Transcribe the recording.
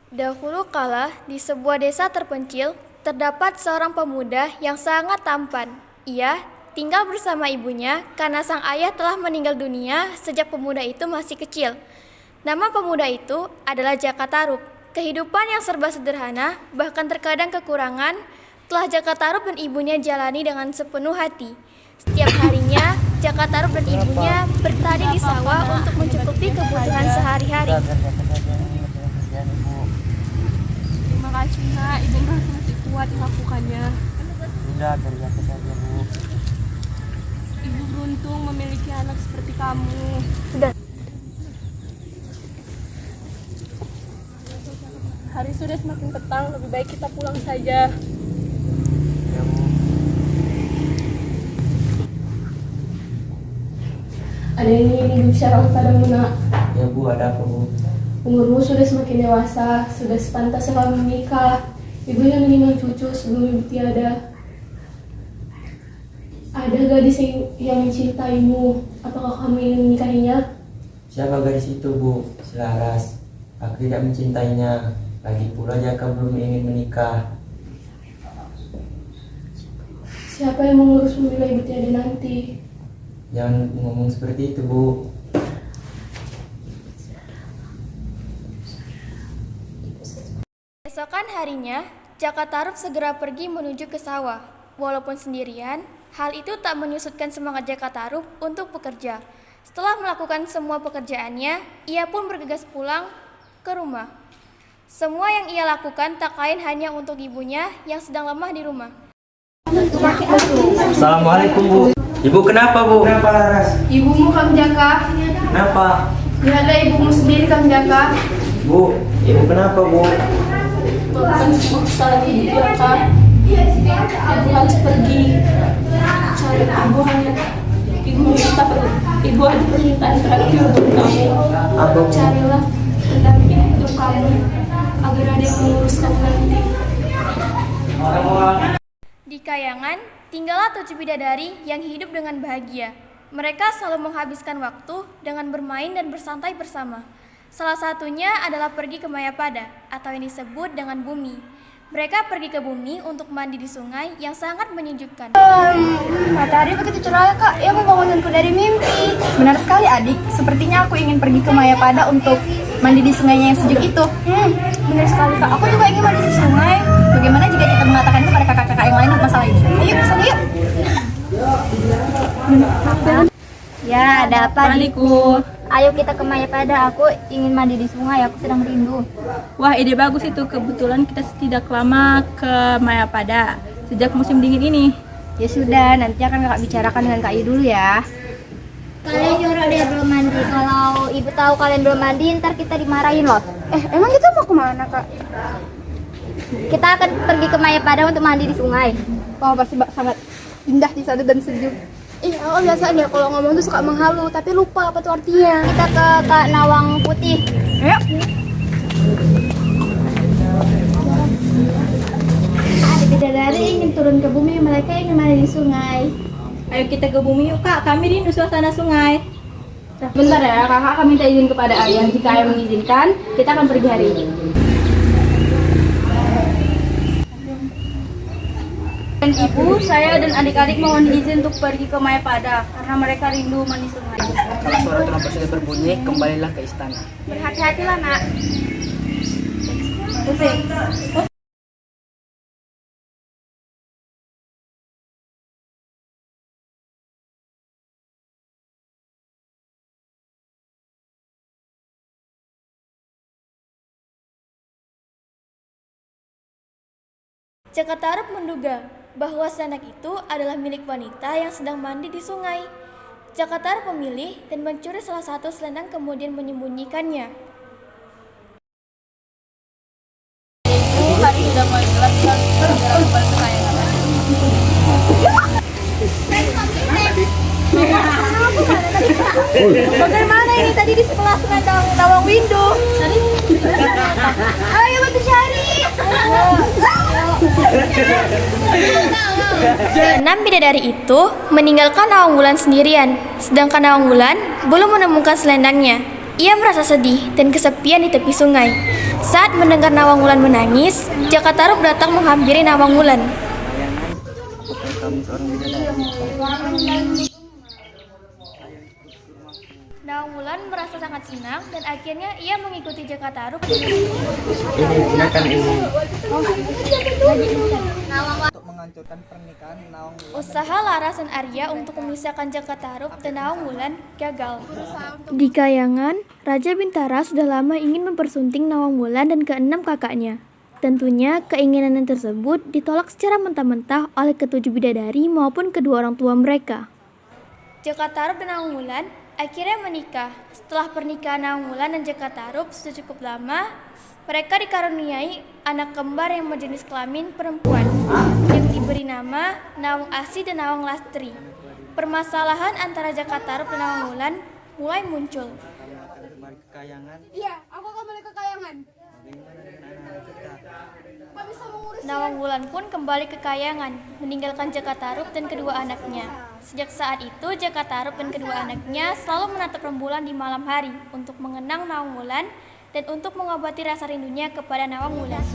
Dahulu kala, di sebuah desa terpencil, terdapat seorang pemuda yang sangat tampan. Ia tinggal bersama ibunya karena sang ayah telah meninggal dunia sejak pemuda itu masih kecil. Nama pemuda itu adalah Jaka Tarub. Kehidupan yang serba sederhana, bahkan terkadang kekurangan, telah Jaka Tarub dan ibunya jalani dengan sepenuh hati. Setiap harinya, Jaka Tarub dan ibunya bertani di sawah untuk mencukupi kebutuhan sehari-hari. Terima kasih nak, ibu merasa masih kuat melakukannya. Sudah, kerja saja Bu. Ibu beruntung memiliki anak seperti kamu. Sudah. Hari sudah semakin petang, lebih baik kita pulang saja. Ya Bu. Ada yang ingin bicara kepadamu nak. Ya Bu, ada apa Bu? Umurmu sudah semakin dewasa, sudah sepantasnya kamu menikah. Ibunya meninggal cucu sebelum ibu tiada. Ada gadis yang mencintaimu. Apakah kamu ingin menikahinya? Siapa gadis itu Bu? Selaras. Aku tidak mencintainya. Lagi pula Jaka belum ingin menikah. Siapa yang mengurusmu bila ibu tiada nanti? Jangan ngomong seperti itu Bu. Esokan harinya, Jaka Tarub segera pergi menuju ke sawah. Walaupun sendirian, hal itu tak menyusutkan semangat Jaka Tarub untuk bekerja. Setelah melakukan semua pekerjaannya, ia pun bergegas pulang ke rumah. Semua yang ia lakukan tak lain hanya untuk ibunya yang sedang lemah di rumah. Assalamualaikum Bu. Ibu kenapa Bu? Kenapa Laras? Ibumu Kang Jaka. Kenapa? Lihatlah ibumu sendiri Kang Jaka. Bu, ibu kenapa Bu? Bukan sebuah kesalahan ibu Jaka. Ibu harus pergi cari ibu ada permintaan terakhir untuk kamu. Apa Bu? Carilah pendamping hidup kamu agar ada yang mengurus kamu nanti. Di Kayangan, tinggallah 7 bidadari yang hidup dengan bahagia. Mereka selalu menghabiskan waktu dengan bermain dan bersantai bersama. Salah satunya adalah pergi ke Mayapada, atau yang disebut dengan bumi. Mereka pergi ke bumi untuk mandi di sungai yang sangat menyejukkan. Matahari begitu cerah ya kak, ia membangunku dari mimpi. Benar sekali adik, sepertinya aku ingin pergi ke Mayapada untuk mandi di sungainya yang sejuk itu. Benar sekali kak, aku juga ingin mandi di sungai. Bagaimana jika kita mengatakan kepada kakak-kakak yang lain masalah ini? Ayo kesana yuk. Ya, ada apa adikku? Ayo kita ke Mayapada, aku ingin mandi di sungai, aku sedang rindu. Wah, ide bagus itu. Kebetulan kita tidak lama ke Mayapada sejak musim dingin ini. Ya sudah, nanti akan kakak bicarakan dengan Kak Yu dulu ya. Kalian nyuruh dia belum mandi. Kalau ibu tahu kalian belum mandi, ntar kita dimarahin loh. Emang kita mau kemana kak? Kita akan pergi ke Mayapada untuk mandi di sungai. Oh, pasti sangat indah di sana dan sejuk. Aku biasanya kalau ngomong tuh suka menghalu, tapi lupa apa tuh artinya. Kita ke Kak Nawang Putih. Ayo. Bidadari ingin turun ke bumi, mereka ingin mandi di sungai. Ayo kita ke bumi yuk kak, kami rindu suasana sungai. Bentar ya, kakak akan minta izin kepada ayah. Jika ayah mengizinkan, kita akan pergi hari ini. Dan ibu, saya dan adik-adik mohon izin untuk pergi ke Mayapada karena mereka rindu mandi sungai. Kalau suara trompet sudah berbunyi, kembalilah ke istana. Berhati-hatilah nak. Jaka Tarub menduga bahwa sanak itu adalah milik wanita yang sedang mandi di sungai. Jaka Tarub memilih dan mencuri salah satu selendang kemudian menyembunyikannya. Hari sudah mulai gelap dan kembali ke Kayangan. Bagaimana ini tadi di sebelah sungai Nawang Windu? Ayo bantu cari. Keenam bidadari itu meninggalkan Nawang Wulan sendirian, sedangkan Nawang Wulan belum menemukan selendangnya. Ia merasa sedih dan kesepian di tepi sungai. Saat mendengar Nawang Wulan menangis, Jaka Tarub datang menghampiri Nawang Wulan. Kamu seorang bidadari. Nawang Wulan merasa sangat senang dan akhirnya ia mengikuti Jaka Tarub. Ini gunakan ini. Untuk menghancurkan pernikahan Nawang Wulan. Usaha Laras dan Arya untuk memisahkan Jaka Tarub dan Nawang Wulan gagal. Di Kayangan, Raja Bintara sudah lama ingin mempersunting Nawang Wulan dan keenam kakaknya. Tentunya keinginan tersebut ditolak secara mentah-mentah oleh ketujuh bidadari maupun kedua orang tua mereka. Jaka Tarub dan Nawang Wulan akhirnya menikah. Setelah pernikahan Nawang Wulan dan Jaka Tarub sudah cukup lama, mereka dikaruniai anak kembar yang berjenis kelamin perempuan yang diberi nama Nawang Asi dan Nawang Lastri. Permasalahan antara Jaka Tarub dan Nawang Wulan mulai muncul. Kembali ke Kayangan. Iya, aku kembali ke Kayangan. Bagaimana dengan anak-anak kita? Kau bisa mengurus. Nawang Wulan pun kembali ke Kayangan, meninggalkan Jaka Tarub dan kedua anaknya. Sejak saat itu, Jaka Tarub dan kedua anaknya selalu menatap rembulan di malam hari untuk mengenang Nawang Wulan dan untuk mengobati rasa rindunya kepada Nawang Wulan.